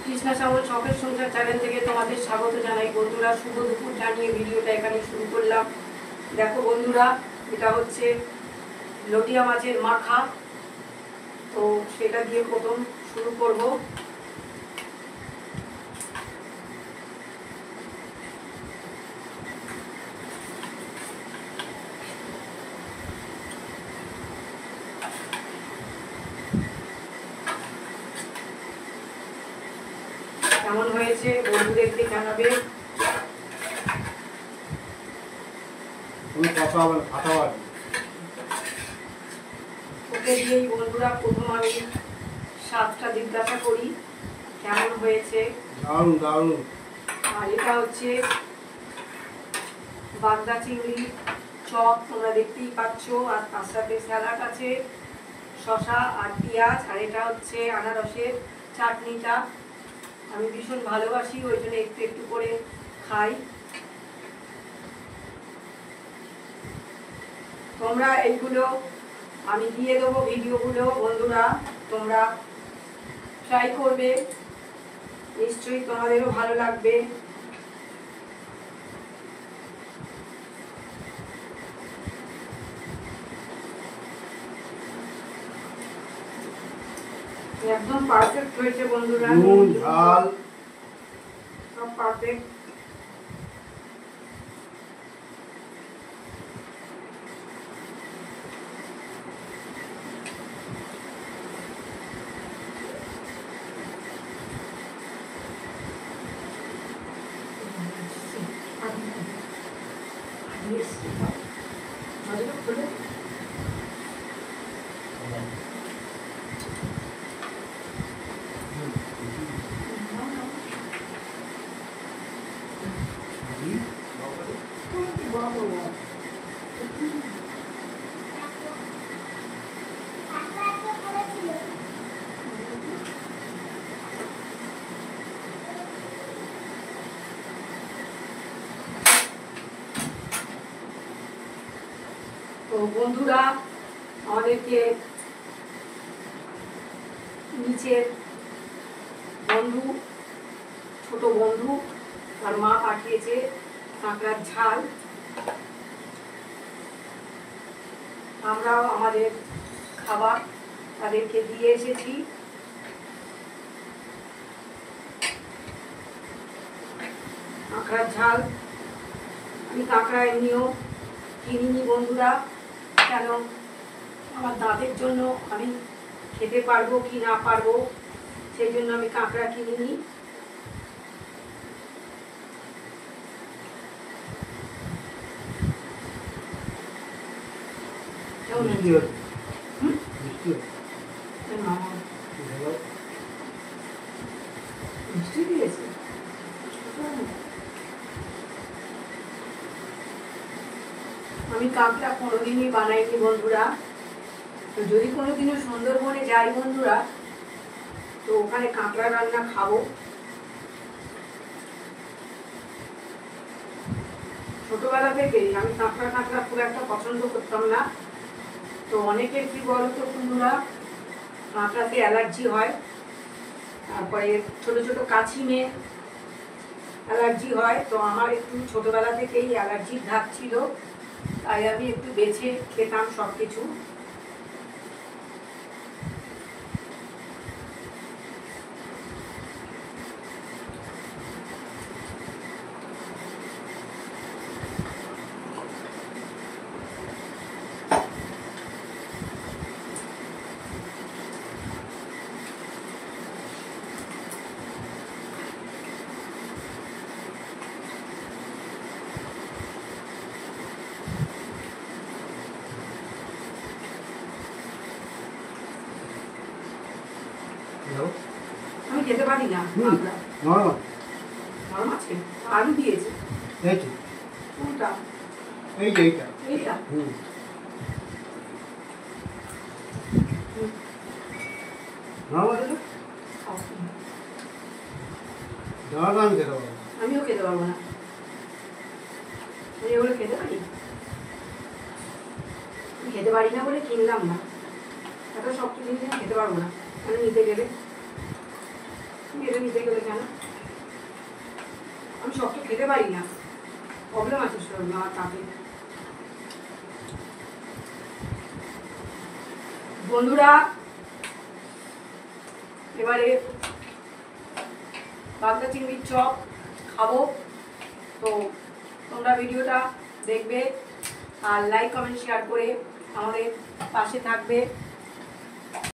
কৃষ্ণা শ্যামল শখের সংসার চ্যানেল থেকে তোমাদের স্বাগত জানাই বন্ধুরা। শুভ দুপুর জানিয়ে ভিডিওটা এখানে শুরু করলাম। দেখো বন্ধুরা, এটা হচ্ছে লটিয়া মাছের মাখা, তো সেটা দিয়ে প্রথম শুরু করব। কেমন হয়েছে বন্ধুদেরকে জানাবে। ওকে দিয়েই বন্ধুরা প্রথম আমি স্বাদটা জিজ্ঞাসা করি কেমন হয়েছে। দারুণ দারুণ। আর এটা হচ্ছে বাগদা চিংড়ি চপ, তোমরা দেখতেই পাচ্ছ, আর তার সাথে স্যালাড আছে, শসা আর পেঁয়াজ। আর এটা হচ্ছে আনারসের চাটনিটা আমি ভীষণ ভালোবাসি, ওই জন্য একটু একটু করে খাই। তোমরা এইগুলো আমি দিয়ে দেবো ভিডিওগুলো, বন্ধুরা তোমরা ট্রাই করবে, নিশ্চয়ই তোমাদেরও ভালো লাগবে। একদম পারফেক্ট হয়েছে বন্ধুরা, নুন ঝাল সব পারফেক্ট। তো বন্ধুরা, আমাদেরকে নিচের বন্ধু, ছোট বন্ধু আর মা পাঠিয়েছে কাঁকড়ার ঝাল। আমরাও আমাদের খাবার তাদেরকে দিয়ে এসেছি। কাঁকড়ার ঝাল আমি কাঁকড়া এমনিও কিনিনি বন্ধুরা, কেন আমার দাঁতের জন্য আমি খেতে পারবো কি না পারবো, সেই জন্য আমি কাঁকড়া কিনিনি। মিষ্টি দিয়েছে। আমি কাঁকড়া কোনোদিনই বানাইনি বন্ধুরা, তো যদি কোনোদিনও সুন্দরবনে যাই বন্ধুরা, তো ওখানে কাঁকড়া রান্না খাবো। ছোটবেলা থেকেই আমি কাঁকড়া খুব একটা পছন্দ করতাম না। তো অনেকের কি বলতো বন্ধুরা, কাঁকড়াতে অ্যালার্জি হয়, তারপরে ছোট ছোট কাছিমে অ্যালার্জি হয়। তো আমার একটু ছোটবেলা থেকেই অ্যালার্জির ধাপ ছিল, তাই আমি একটু বেছে খেতাম সব কিছু। আমি খেতে পারি না নরম আছে, আলু দিয়েছে কোনটা? এইটা আমিও খেতে পারবো না, আমি এগুলো খেতে পারি, খেতে পারি না বলে কিনলাম না। এত শক্ত জিনিস খেতে পারবো না, আমি নিতে গেলে তুলে নিতে গেলে কেন? আমি শক্ত খেতে পারি না, প্রবলেম আছে শরীর আমার তাতে। বন্ধুরা এবারে বাগদা চিংড়ির চপ খাবো। তো তোমরা ভিডিওটা দেখবে আর লাইক কমেন্ট শেয়ার করে আমাদের পাশে থাকবে।